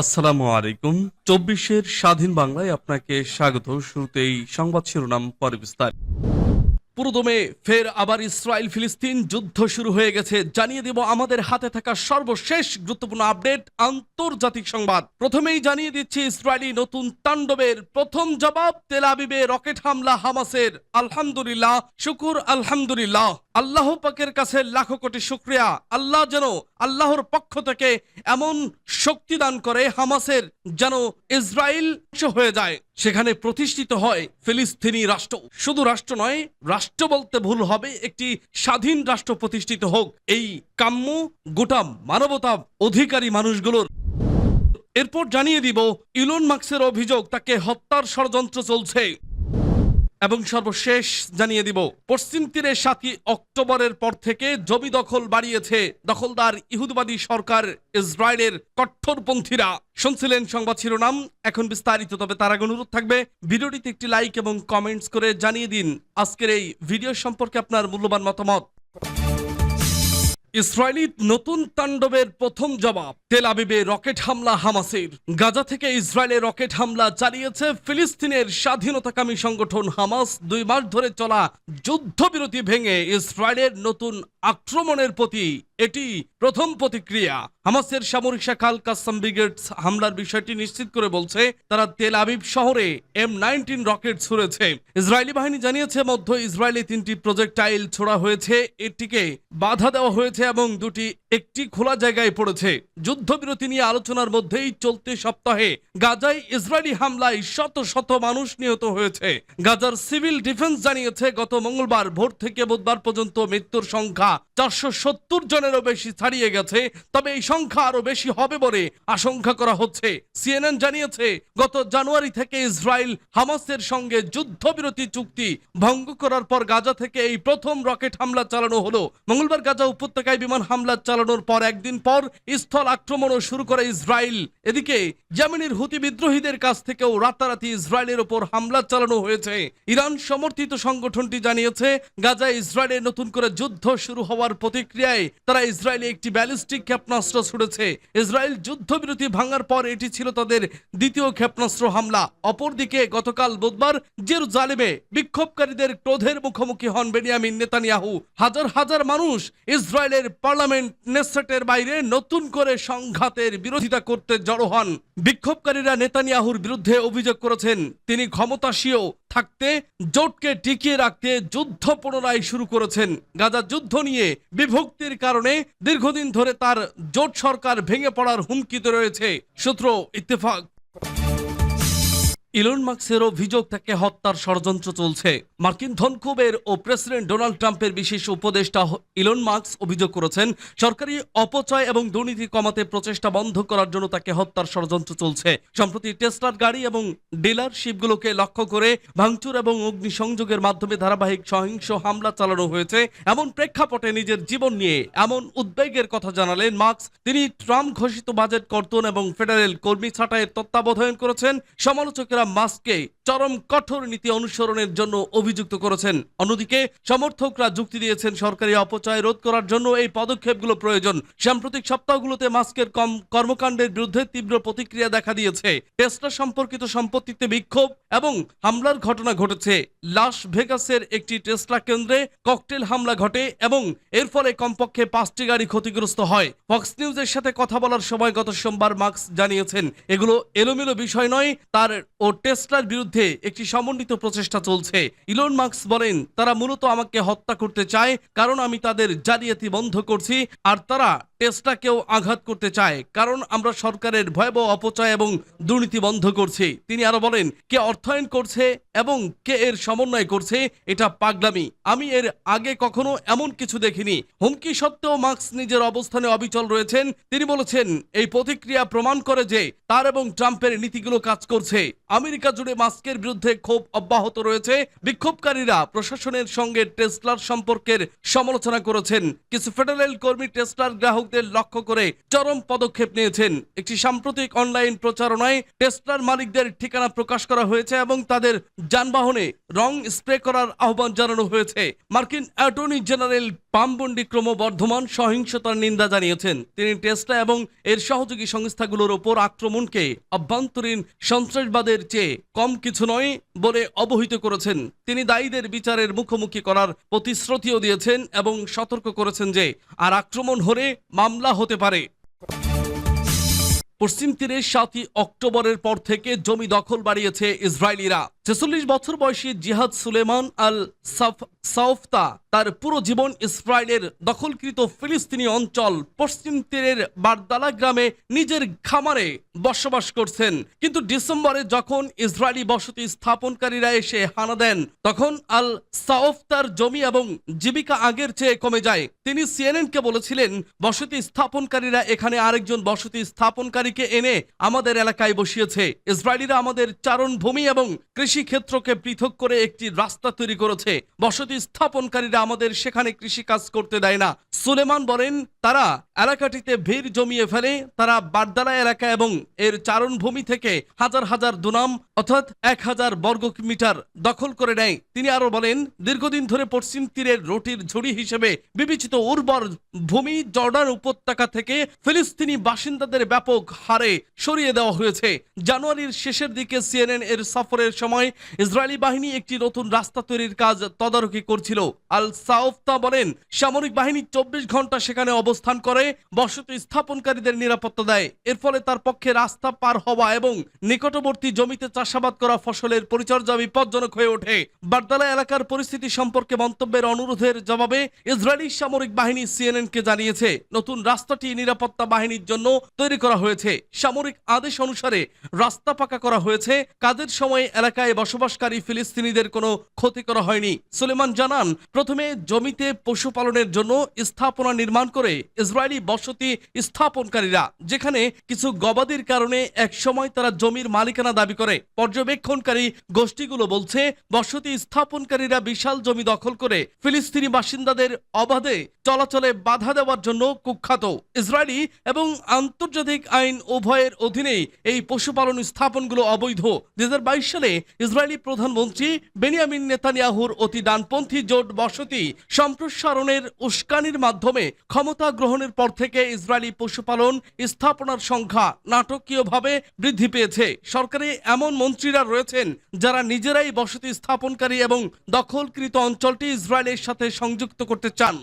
আসসালামু আলাইকুম। ২৪-এর স্বাধীন বাংলায় আপনাকে স্বাগত। শুরুতেই সংবাদ শিরোনাম, পরে বিস্তারিত। পুরোদমে ফের আবার ইসরায়েল ফিলিস্তিন যুদ্ধ শুরু হয়ে গেছে। জানিয়ে দেব আমাদের হাতে থাকা সর্বশেষ গুরুত্বপূর্ণ আপডেট, আন্তর্জাতিক সংবাদ। প্রথমেই জানিয়ে দিচ্ছি, ইসরায়েলি নতুন তাণ্ডবের প্রথম জবাব তেল আবিবে রকেট হামলা হামাসের। আলহামদুলিল্লাহ, শুকুর আলহামদুলিল্লাহ। আল্লাহ পাকের কাছে লাখো কোটি শুকরিয়া। আল্লাহ যেন আল্লাহর পক্ষ থেকে এমন শক্তি দান করে হামাসের যেন ইসরায়েল হয়ে যায়, সেখানে প্রতিষ্ঠিত হয় ফিলিস্তিনি রাষ্ট্র। শুধু রাষ্ট্র নয়, রাষ্ট্র বলতে ভুল হবে, একটি স্বাধীন রাষ্ট্র প্রতিষ্ঠিত হোক, এই কাম্য গোটা মানবতা অধিকারী মানুষগুলোর। এরপর জানিয়ে দিব, ইলন মাস্কের অভিযোগ তাকে হত্যার ষড়যন্ত্র চলছে। এবং সর্বশেষ জানিয়ে দিব, পশ্চিম তীরে ৭ই অক্টোবরের পর থেকে জমি দখল বাড়িয়েছে দখলদার ইহুদিবাদী সরকার ইসরায়েলের কট্টরপন্থীরা। শুনছিলেন সংবাদ শিরোনাম, এখন বিস্তারিত। তবে তার আগে অনুরোধ থাকবে, ভিডিওটিতে একটি লাইক এবং কমেন্টস করে জানিয়ে দিন আজকের এই ভিডিও সম্পর্কে আপনার মূল্যবান মতামত। ইসরায়েলি নতুন তাণ্ডবের প্রথম জবাব তেল আবিবে রকেট হামলা হামাসের। গাজা থেকে ইসরায়েলে রকেট হামলা চালিয়েছে ফিলিস্তিনের স্বাধীনতাকামী সংগঠন হামাস। ২ মাস ধরে চলা যুদ্ধবিরতি ভেঙে ইসরায়েলের নতুন আক্রমণের প্রতি এটি প্রথম প্রতিক্রিয়া। হামাসের সামরিক শাখা আল কাসাম ব্রিগেড হামলার বিষয়টি নিশ্চিত করে বলছে, তারা তেল আবিব শহরে M19 রকেট ছুড়েছে। ইসরায়েলি বাহিনী জানিয়েছে, মধ্য ইসরায়েলে ৩টি প্রজেক্টাইল ছোড়া হয়েছে, এটিকে বাধা দেওয়া হয়েছে এবং দুটি একটি খোলা জায়গায় পড়েছে। যুদ্ধবিরতি নিয়ে আলোচনার মধ্যেই চলতি সপ্তাহে গাজায় ইসরায়েলি হামলায় শত শত মানুষ নিহত হয়েছে। গাজার সিভিল ডিফেন্স জানিয়েছে, গত মঙ্গলবার ভোর থেকে বুধবার পর্যন্ত মৃত্যুর সংখ্যা ৪৭০ জনেরও বেশি ছাড়িয়ে গেছে। তবে এই সংখ্যা আরো বেশি হবে বলে আশঙ্কা করা হচ্ছে। CNN জানিয়েছে, গত জানুয়ারি থেকে ইসরায়েল হামাসের সঙ্গে যুদ্ধবিরতি চুক্তি ভঙ্গ করার পর গাজা থেকে এই প্রথম রকেট হামলা চালানো হলো। মঙ্গলবার গাজা উপত্যকায় বিমান হামলা চালানোর পর একদিন পর স্থল আক্রমণও শুরু করে ইসরায়েল। এদিকে ইয়েমেনের হুতি বিদ্রোহীদের কাছ থেকেও রাতারাতি ইসরায়েলের ওপর হামলা চালানো হয়েছে। ইরান সমর্থিত সংগঠনটি জানিয়েছে, গাজায় ইসরায়েলের নতুন করে যুদ্ধ শুরু হওয়ার প্রতিক্রিয়ায় তারা ইসরায়েলে একটি ব্যালিস্টিক ক্ষেপণাস্ত্র ছুড়েছে। ইসরায়েল যুদ্ধবিরতি ভাঙার পর এটি ছিল তাদের দ্বিতীয় ক্ষেপণাস্ত্র হামলা। অপরদিকে গতকাল বুধবার জেরুজালেমে বিক্ষোভকারীদের ক্রোধের মুখোমুখি হন বেনিয়ামিন নেতানিয়াহু। হাজার হাজার মানুষ ইসরায়েলের পার্লামেন্ট নেসেটের বাইরে নতুন করে সংঘাতের বিরোধিতা করতে জড়ো হন। বিক্ষোভকারীরা নেতানিয়াহুর বিরুদ্ধে অভিযোগ করেছেন, তিনি ক্ষমতাসীন থাকতে জোটকে টিকিয়ে রাখতে যুদ্ধ পুনরায় শুরু করেছেন। গাজা যুদ্ধ নিয়ে বিভক্তির কারণে দীর্ঘদিন ধরে তার জোট সরকার ভেঙে পড়ার হুমকিতে রয়েছে। সূত্র ইত্তেফাক। ইলন মাস্কের অভিযোগ তাকে হত্যার ষড়যন্ত্র চলছে। মার্কিন ধনকুবের ও প্রেসিডেন্ট ডোনাল্ড ট্রাম্পের বিশেষ উপদেষ্টা ইলন মাস্ক অভিযোগ করেছেন, সরকারি অপচয় এবং দুর্নীতি কমাতে প্রচেষ্টা বন্ধ করার জন্য তাকে হত্যার ষড়যন্ত্র চলছে। সম্প্রতি টেসলার গাড়ি এবং ডিলারশিপগুলোকে লক্ষ্য করে ভাঙচুর এবং অগ্নিসংযোগের মাধ্যমে ধারাবাহিক সহিংস হামলা চালানো হয়েছে। এমন প্রেক্ষাপটে নিজের জীবন নিয়ে এমন উদ্বেগের কথা জানালেন মাস্ক। তিনি ট্রাম্প ঘোষিত বাজেট কর্তন এবং ফেডারেল কর্মী ছাঁটাইয়ের তত্ত্বাবধান করেছেন। সমালোচকেরা মাস্ককে চরম কঠোর নীতি অনুসরণের জন্য অভিযুক্ত করেছেন। অন্যদিকে সমর্থকরা যুক্তি দিয়েছেন, সরকারি অপচয় রোধ করার জন্য এই পদক্ষেপগুলো প্রয়োজন। সাম্প্রতিক সপ্তাহগুলোতে মাস্কের কর্মকাণ্ডের বিরুদ্ধে তীব্র প্রতিক্রিয়া দেখা দিয়েছে। টেসলা সম্পর্কিত সম্পত্তিতে বিক্ষোভ এবং হামলার ঘটনা ঘটেছে। লাস ভেগাসের একটি টেসলা কেন্দ্রে ককটেল হামলা ঘটে এবং এর ফলে কমপক্ষে 5টি গাড়ি ক্ষতিগ্রস্ত হয়। ফক্স নিউজের সাথে কথা বলার সময় গত সোমবার মাস্ক জানিয়েছেন, এগুলো এলোমেলো বিষয় নয়, তার ও টেসলার বিরুদ্ধে একটি সমন্বিত প্রচেষ্টা চলছে। ইলন মাস্ক বলেন, তারা মূলত আমাকে হত্যা করতে চায় কারণ আমি তাদের জালিয়াতি বন্ধ করছি, আর তারা টেসলাকেও আঘাত করতে চায় কারণ আমরা সরকারের ভয়াবহ অপচয় এবং দুর্নীতি বন্ধ করছি। তিনি আরো বলেন, কে অর্থায়ন করছে এবং কে এর সমন্বয় করছে এটা পাগলামি। আমি এর আগে কখনো এমন কিছু দেখিনি। হুমকি সত্ত্বেও মাস্ক নিজের অবস্থানে অবিচল রয়েছেন। তিনি বলেছেন, এই প্রতিক্রিয়া প্রমাণ করে যে তার এবং ট্রাম্পের নীতিগুলো কাজ করছে। আমি আমেরিকা জুড়ে মাস্কের বিরুদ্ধে ক্ষোভ অব্যাহত রয়েছে। বিক্ষোভকারীরা প্রশাসনের সঙ্গে টেসলার সম্পর্কের সমালোচনা করেছেন। কিছু ফেডারেল কর্মী টেসলার গ্রাহকদের লক্ষ্য করে চরম পদক্ষেপ নিয়েছেন। একটি সাম্প্রতিক অনলাইন প্রচারণায় টেসলার মালিকদের ঠিকানা প্রকাশ করা হয়েছে এবং তাদের যানবাহনে রং স্প্রে করার আহ্বান জানানো হয়েছে। মার্কিন অ্যাটর্নি জেনারেল পামবন্ডি ক্রমবর্ধমান সহিংসতার নিন্দা জানিয়েছেন। তিনি টেসলা এবং এর সহযোগী সংস্থাগুলোর ওপর আক্রমণকে অভ্যন্তরীণ সন্ত্রাসবাদের চেয়ে কম কিছু নয় বলে অবহিত করেছেন। তিনি দায়ীদের বিচারের মুখোমুখি করার প্রতিশ্রুতিও দিয়েছেন এবং সতর্ক করেছেন যে আর আক্রমণ হলে মামলা হতে পারে। পশ্চিম তীরে 7ই অক্টোবরের পর থেকে জমি দখল বাড়িয়েছে ইসরায়েলিরা। 46 বছর বয়সী জিহাদ সুলেমান আল সাউফতা তার পুরো জীবন ইসরায়েলের দখলকৃত ফিলিস্তিনি অঞ্চল পশ্চিম তীরের বারদালা গ্রামে নিজের খামারে বসবাস করছেন। কিন্তু ডিসেম্বরে যখন ইসরায়েলি বসতি স্থাপনকারীরা এসে হানা দেন, তখন আল সাউফতার জমি এবং জীবিকা আগের চেয়ে কমে যায়। তিনি সিএনএনকে বলেছিলেন, বসতি স্থাপনকারীরা এখানে আরেকজন বসতি স্থাপনকারীকে এনে আমাদের এলাকায় বসিয়েছে। ইসরায়েলিরা আমাদের চারণভূমি এবং কৃষি ক্ষেত্রকে পৃথক করে একটি রাস্তা তৈরি করেছে। বসতি স্থাপনকারীরা আমাদের সেখানে কৃষি কাজ করতে দেয় না। সুলেমান বলেন, তারা এলাকাটিতে ভিড় জমিয়ে ফেলে। তারা বারদালা এলাকা এবং এর চারণভূমি থেকে হাজার হাজার দুনাম অর্থাৎ 1000 বর্গ মিটার দখল করে নেয়। তিনি আরো বলেন, দীর্ঘদিন ধরে পশ্চিম তীরের রুটির ঝুড়ি হিসেবে বিবেচিত উর্বর ভূমি জর্ডান উপত্যকা থেকে ফিলিস্তিনি বাসিন্দাদের ব্যাপক হারে সরিয়ে দেওয়া হয়েছে। জানুয়ারির শেষের দিকে সিএনএন এর সফরের সময় ইসরায়েলি বাহিনী একটি নতুন রাস্তা তৈরির কাজ তদারকি করছিল। আল সাউফতা বলেন, সামরিক বাহিনী 24 ঘন্টা সেখানে অবস্থান করে বসতি স্থাপনকারীদের নিরাপত্তা দেয়। এর ফলে তার পক্ষে রাস্তা পার হওয়া এবং নিকটবর্তী জমিতে চাষাবাদ করা ফসলের পরিচর্যা বিপজ্জনক হয়ে ওঠে। বারদালা এলাকার পরিস্থিতি সম্পর্কে মন্তব্যের অনুরোধের জবাবে ইসরায়েলি সামরিক বাহিনী সিএনএনকে জানিয়েছে, নতুন রাস্তাটি নিরাপত্তা বাহিনীর জন্য তৈরি করা হয়েছে। সামরিক আদেশ অনুসারে রাস্তা পাকা করা হয়েছে। কাজের সময় এলাকায় বসবাসকারী ফিলিস্তিনিদের কোনো ক্ষতি করা হয়নি। সুলেমান জানান, প্রথমে জমিতে পশুপালনের জন্য স্থাপনা নির্মাণ করে ইসরায়েলি বসতি স্থাপনকারীরা, যেখানে কিছু গবাদির কারণে একসময় তারা জমির মালিকানা দাবি করে। পর্যবেক্ষণকারী গোষ্ঠীগুলো বলছে, বসতি স্থাপনকারীরা বিশাল জমি দখল করে ফিলিস্তিনি বাসিন্দাদের অবাধে চলাচলে বাধা দেওয়ার জন্য কুখ্যাত। ইসরায়েলি এবং আন্তর্জাতিক আইন উভয়ের অধীনেই এই পশুপালন স্থাপনগুলো অবৈধ। 2022 সালে ইসরায়েলি প্রধানমন্ত্রী বেনিয়ামিন নেতানিয়াহুর অতি ডানপন্থী জোট বসতি সম্প্রসারণের উস্কানির মাধ্যমে ক্ষমতা গ্রহণের পর থেকে ইসরায়েলি পশুপালন স্থাপনার সংখ্যা নাটকীয়ভাবে বৃদ্ধি পেয়েছে। সরকারে এমন মন্ত্রীরা রয়েছেন যারা নিজেরাই বসতি স্থাপনকারী এবং দখলকৃত অঞ্চলটি ইসরায়েলের সাথে সংযুক্ত করতে চান।